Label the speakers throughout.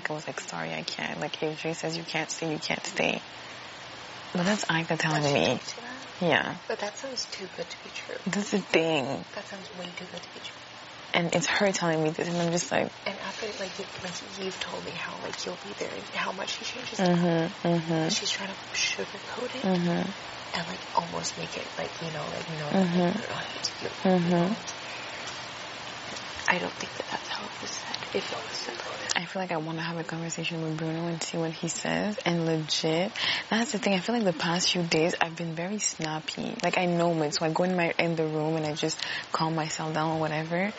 Speaker 1: I was like, sorry, I can't. Like, if Jay says you can't stay, you can't stay. But that's Aika telling me. Yeah.
Speaker 2: But that sounds too good to be true.
Speaker 1: That's the thing.
Speaker 2: That sounds way too good to be true.
Speaker 1: And it's her telling me this, and I'm just like...
Speaker 2: And after, like you've told me how, like, you'll be there and how much she changes time. She's trying to sugarcoat it and, like, almost make it, like, you know, like, no, I don't think that that's how it was said, if it was said like that.
Speaker 1: I feel like I want to have a conversation with Bruno and see what he says. And legit, that's the thing. I feel like the past few days I've been very snappy. Like, I know it, so I go in the room and I just calm myself down or whatever.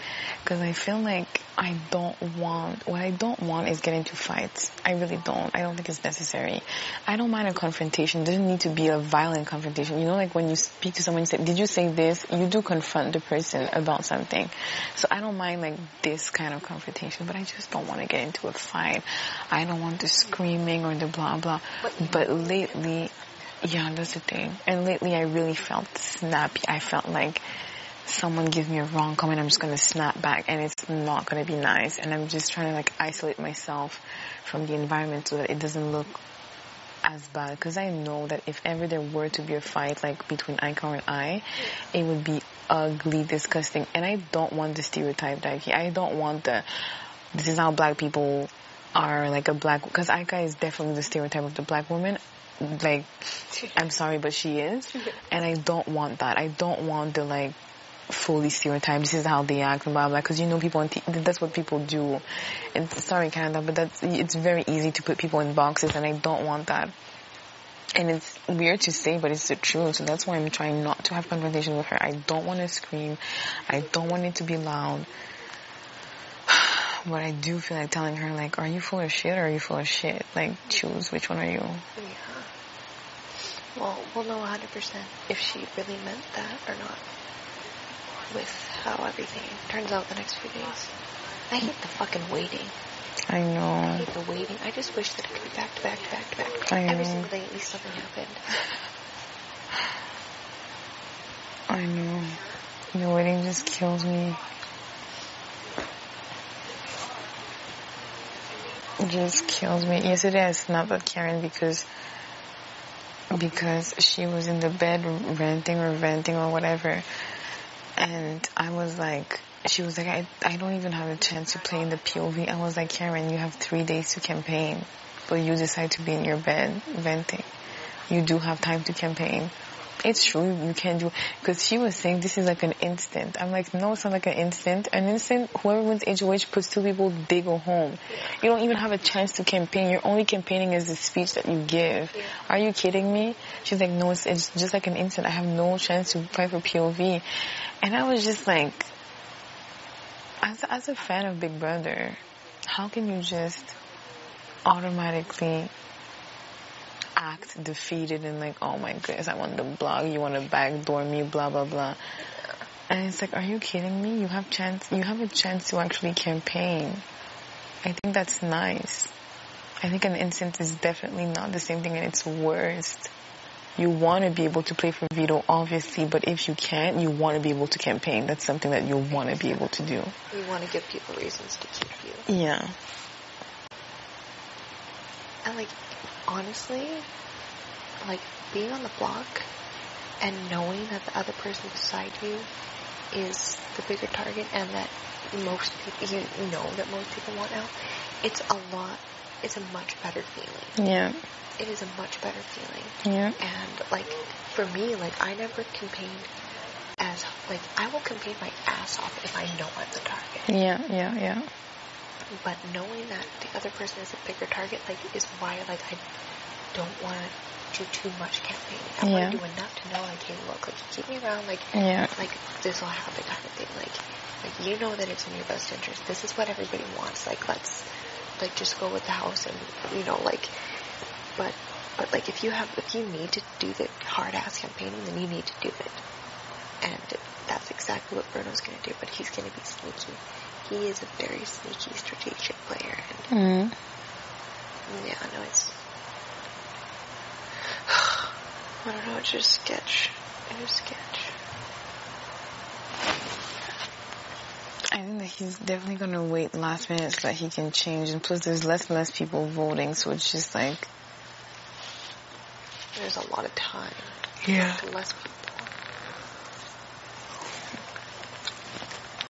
Speaker 1: Because I feel like what I don't want is get into fights. I really don't. I don't think it's necessary. I don't mind a confrontation. It doesn't need to be a violent confrontation. You know, like when you speak to someone, you say, did you say this? You do confront the person about something. So I don't mind like this kind of confrontation, but I just don't want to get into a fight. I don't want the screaming or the blah blah. But lately, yeah, that's the thing. And lately I really felt snappy. I felt like someone gives me a wrong comment, I'm just going to snap back, and it's not going to be nice. And I'm just trying to like isolate myself from the environment so that it doesn't look as bad. Because I know that if ever there were to be a fight like between Aiko and I, it would be ugly, disgusting. And I don't want the stereotype, Daiki. I don't want this is how black people are, like a black, because Aika is definitely the stereotype of the black woman. Like, I'm sorry, but she is. And I don't want that. I don't want the like fully stereotype, this is how they act and blah blah, because you know people that's what people do. And sorry Canada, but it's very easy to put people in boxes, and I don't want that. And it's weird to say, but it's the truth. So that's why I'm trying not to have confrontation with her. I don't want to scream, I don't want it to be loud, but I do feel like telling her, like, are you full of shit or are you full of shit? Like, choose, which one are you?
Speaker 2: Yeah. Well, we'll know 100% if she really meant that or not, with how everything turns out the next few days. I hate the fucking waiting.
Speaker 1: I know.
Speaker 2: I hate the waiting. I just wish that it could be back to back to back to back.
Speaker 1: I know.
Speaker 2: Every single day at least something happened.
Speaker 1: I know. The waiting just kills me. It just kills me. Yesterday I snapped at Karen because she was in the bed ranting or venting or whatever. And I was like, she was like, I don't even have a chance to play in the POV. I was like, Karen, you have 3 days to campaign, but you decide to be in your bed venting. You do have time to campaign. It's true, you can do, because she was saying this is like an instant. I'm like, no, it's not like an instant. An instant, whoever wins HOH puts 2 people, they go home. You don't even have a chance to campaign. You're only campaigning as the speech that you give. Are you kidding me? She's like, no, it's just like an instant. I have no chance to fight for POV. And I was just like, as a fan of Big Brother, how can you just automatically act defeated and like, oh my goodness, I want the blog, you want to backdoor me, blah blah blah. And it's like, are you kidding me? You have a chance to actually campaign. I think that's nice. I think an instant is definitely not the same thing, and it's worst. You want to be able to play for veto, obviously, but if you can't, you want to be able to campaign. That's something that you want to be able to do.
Speaker 2: You want to give people reasons to keep you.
Speaker 1: Yeah.
Speaker 2: And like, honestly, like, being on the block and knowing that the other person beside you is the bigger target, and that most people, you know that most people want out, it's a much better feeling.
Speaker 1: Yeah.
Speaker 2: It is a much better feeling.
Speaker 1: Yeah.
Speaker 2: And like, for me, like, I never campaigned as, like, I will campaign my ass off if I know I'm the target.
Speaker 1: Yeah.
Speaker 2: But knowing that the other person is a bigger target, like, is why, like, I don't want to do too much campaigning. I want to do enough to know, like, hey, look, like, you keep me around, like, like, this will happen kind of thing. Like, you know that it's in your best interest. This is what everybody wants. Like, let's, like, just go with the house and, you know, like, but like, if you need to do the hard-ass campaigning, then you need to do it. And that's exactly what Bruno's going to do, but he's going to be sneaky. He is a very sneaky, strategic player. And yeah, no, it's, I don't know, it's just sketch. It is sketch.
Speaker 1: I think that he's definitely going to wait last minute so that he can change. And plus, there's less and less people voting, so it's just like...
Speaker 2: There's a lot of time.
Speaker 1: Yeah.
Speaker 2: Less people.